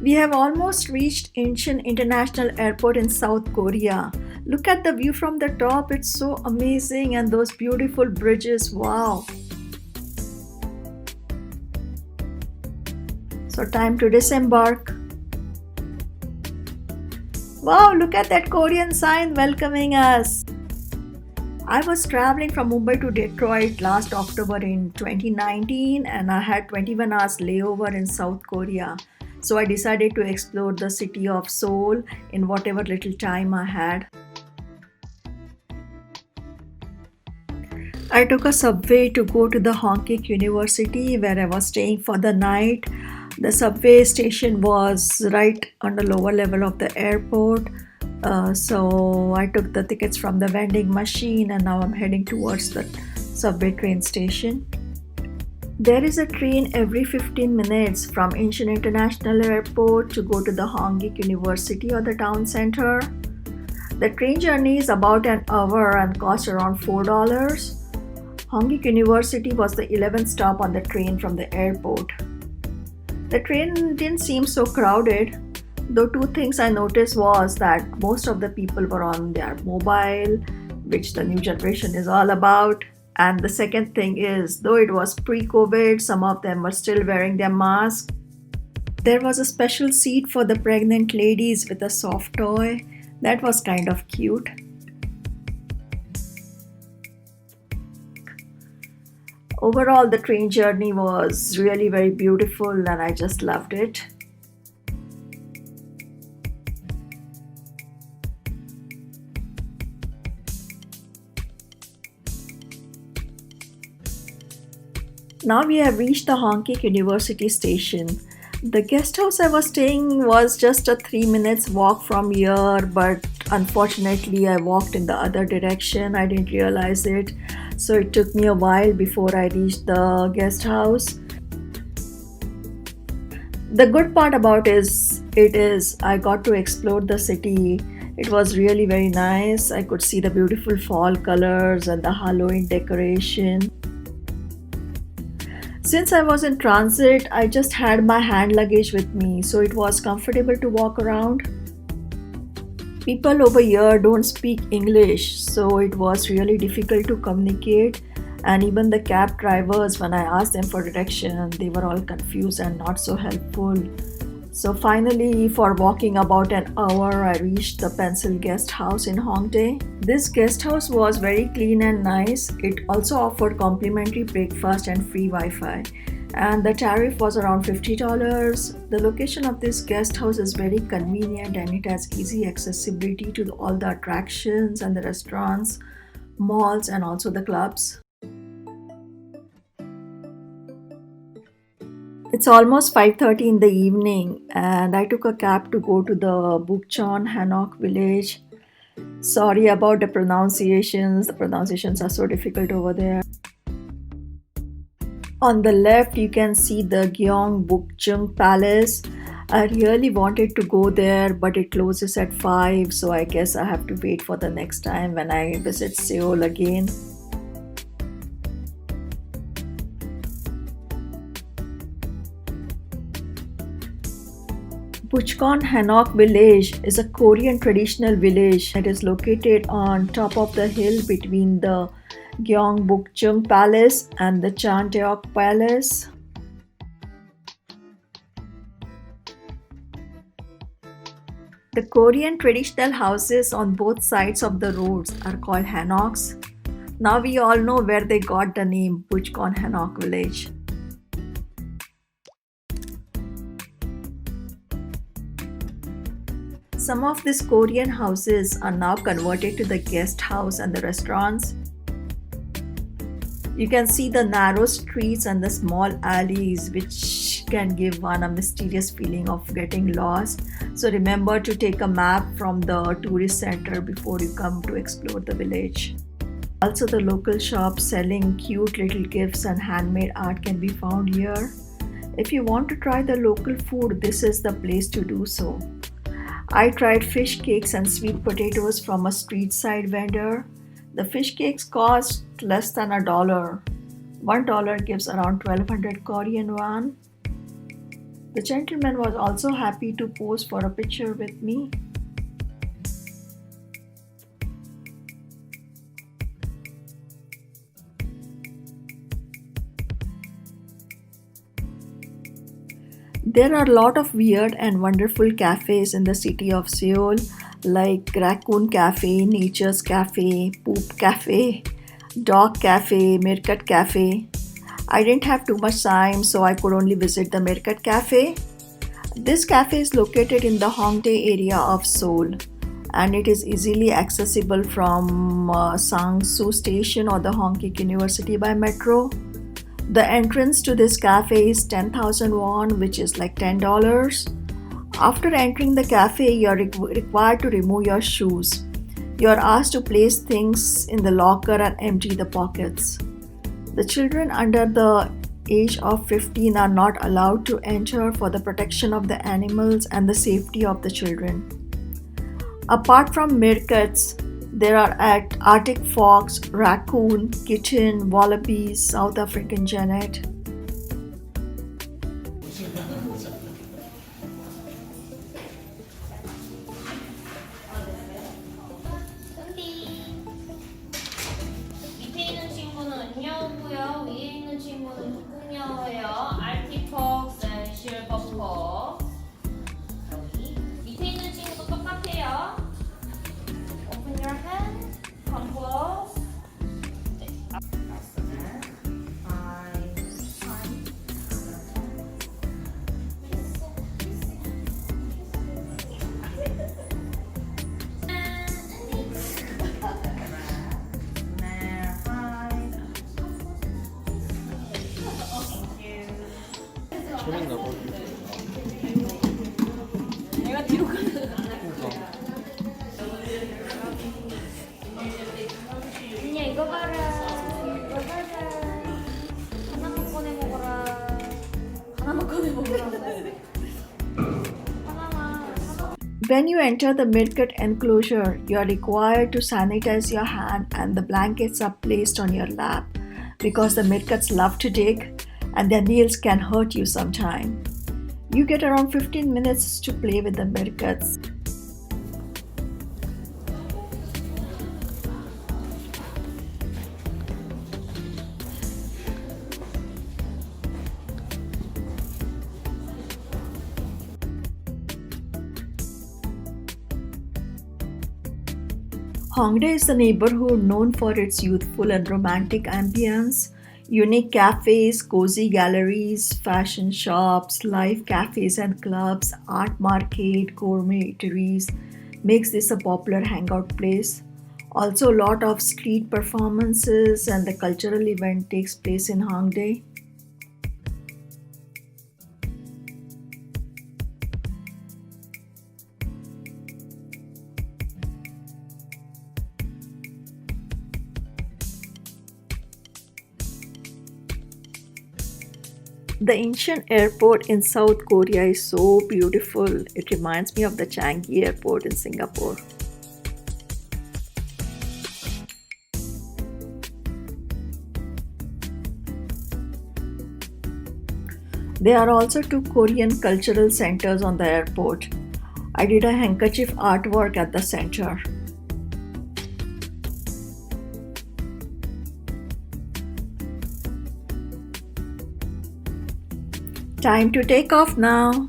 We have almost reached Incheon International Airport in South Korea. Look at the view from the top, it's so amazing, and those beautiful bridges. Wow! So, time to disembark. Wow, look at that Korean sign welcoming us. I was traveling from Mumbai to Detroit last October in 2019 and I had 21 hours layover in South Korea. So I decided to explore the city of Seoul in whatever little time I had. I took a subway to go to the Hongik University where I was staying for the night. The subway station was right on the lower level of the airport. So I took the tickets from the vending machine and now I'm heading towards the subway train station. There is a train every 15 minutes from Incheon International Airport to go to the Hongik University or the town center. The train journey is about an hour and costs around $4. Hongik University was the 11th stop on the train from the airport. The train didn't seem so crowded, though two things I noticed was that most of the people were on their mobile, which the new generation is all about. And the second thing is, though it was pre-COVID, some of them were still wearing their masks. There was a special seat for the pregnant ladies with a soft toy. That was kind of cute. Overall, the train journey was really very beautiful and I just loved it. Now we have reached the Hongik University station. The guest house I was staying was just a 3 minutes walk from here, but unfortunately I walked in the other direction. I didn't realize it. So it took me a while before I reached the guest house. The good part about it is I got to explore the city. It was really very nice. I could see the beautiful fall colors and the Halloween decoration. Since I was in transit, I just had my hand luggage with me, so it was comfortable to walk around. People over here don't speak English, so it was really difficult to communicate. And even the cab drivers, when I asked them for direction, they were all confused and not so helpful. So finally, for walking about an hour, I reached the Pencil Guest House in Hongdae. This guest house was very clean and nice. It also offered complimentary breakfast and free Wi-Fi. And the tariff was around $50. The location of this guest house is very convenient and it has easy accessibility to all the attractions and the restaurants, malls, and also the clubs. It's almost 5:30 in the evening and I took a cab to go to the Bukchon Hanok village. Sorry about the pronunciations. The pronunciations are so difficult over there. On the left, you can see the Gyeongbokgung Palace. I really wanted to go there, but it closes at 5, so I guess I have to wait for the next time when I visit Seoul again. Bukchon Hanok village is a Korean traditional village. It is located on top of the hill between the Gyeongbokgung Palace and the Chandeok Palace. The Korean traditional houses on both sides of the roads are called hanoks. Now we all know where they got the name Bukchon Hanok village. Some of these Korean houses are now converted to the guest house and the restaurants. You can see the narrow streets and the small alleys which can give one a mysterious feeling of getting lost. So remember to take a map from the tourist center before you come to explore the village. Also, the local shops selling cute little gifts and handmade art can be found here. If you want to try the local food, this is the place to do so. I tried fish cakes and sweet potatoes from a street side vendor. The fish cakes cost less than $1. $1 gives around 1200 Korean won. The gentleman was also happy to pose for a picture with me. There are a lot of weird and wonderful cafes in the city of Seoul, like Raccoon Cafe, Nature's Cafe, Poop Cafe, Dog Cafe, Mirkat Cafe. I didn't have too much time, so I could only visit the Mirkat Cafe. This cafe is located in the Hongdae area of Seoul, and it is easily accessible from Sangsu Station or the Hongik University by metro. The entrance to this cafe is 10,000 won, which is like $10. After entering the cafe, you are required to remove your shoes. You are asked to place things in the locker and empty the pockets. The children under the age of 15 are not allowed to enter for the protection of the animals and the safety of the children. Apart from meerkats, there are Arctic fox, raccoon, kitten, wallabies, South African genet. 밑에 있는 친구는 은여우고요. 위에 있는 친구는 북극여우예요. 알티폭스 and 실버폭. 여기 밑에 있는 친구도 똑같아요. Open your hand. Come close. 네. 재밌나 봐. 내가 뒤로 가는 언니야 이거 봐라. 이거 봐라. 하나만 꺼내 먹어라. 하나만 꺼내 먹어라. 하나만. When you enter the meerkat enclosure, you are required to sanitize your hand and the blankets are placed on your lap because the meerkats love to dig and their nails can hurt you sometime. You get around 15 minutes to play with the meerkats. Hongdae is a neighborhood known for its youthful and romantic ambience. Unique cafes, cozy galleries, fashion shops, live cafes and clubs, art market, gourmet eateries makes this a popular hangout place. Also, a lot of street performances and the cultural event takes place in Hongdae. The ancient airport in South Korea is so beautiful. It reminds me of the Changi airport in Singapore. There are also two Korean cultural centers on the airport. I did a handkerchief artwork at the center. Time to take off now.